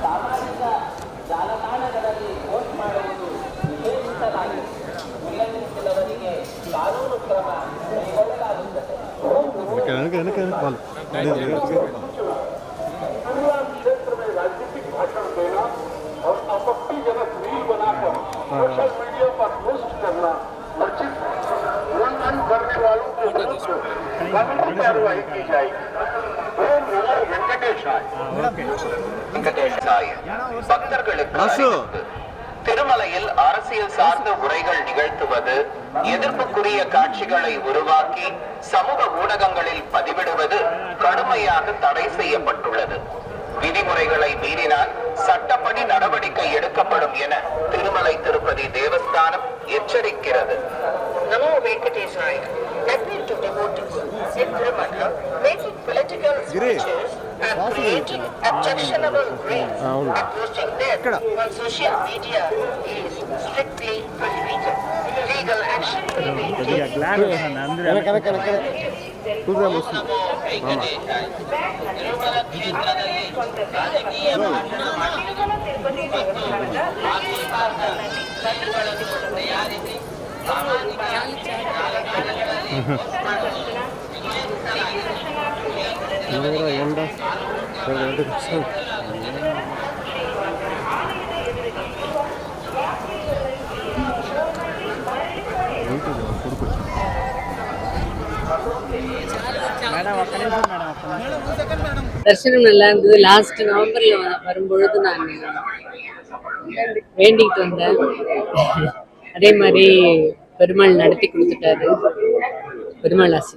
ಸಾಮಾಜಿಕ ಜಾಲತಾಣಗಳಲ್ಲಿ ಪೋಸ್ಟ್ ಮಾಡುವುದು ನಿಷೇಧಿಸಲಾಗಿದೆ. ಉಲ್ಲಂಘಿಸಿದವರಿಗೆ ಕಾನೂನು ಕ್ರಮ ಕೈಗೊಳ್ಳಲಾಗುತ್ತದೆ. क्षेत्र में राजनीतिक भाषण देना और आपत्तिजनक रील बनाकर सोशल मीडिया पर पोस्ट करना उचित उल्लंघन करने वालों के विरुद्ध कानूनी कार्रवाई की जाएगी. வெங்கடேஷாய திருமலையில் அரசியல் சார்ந்த உரைகள் நிகழ்த்துவது, எதிர்ப்புக்குரிய காட்சிகளை உருவாக்கி சமூக ஊடகங்களில் பதிவிடுவது கடுமையாக தடை செய்யப்பட்டுள்ளது. விதிமுறைகளை மீறினால் சட்டப்படி நடவடிக்கை எடுக்கப்படும் என Thirumalai Tirupati Devasthanam எச்சரிக்கிறது. Namo Venkatesaya. Appeal to devotees in Tirumala, making political speeches and creating objectionable reels and posting them on social media is strictly prohibited. Legal action will be taken. Namo Venkatesaya. Tirumala ಕ್ಷೇತ್ರದಲ್ಲಿ ರಾಜಕೀಯ ಭಾಷಣ ಮಾಡಿ ಮತ್ತು ತಯಾರಿಸಿ ಸಾಮಾಜಿಕ ಜಾಲತಾಣಗಳಲ್ಲಿ தரிசனம் நல்லா இருந்தது. லாஸ்ட் நவம்பர்ல வரும்பொழுது நான் வேண்டிக்கிட்டு வந்தேன். அதே மாதிரி பெருமாள் நடத்தி கொடுத்துட்டாரு. பெருமாள் ஆசி.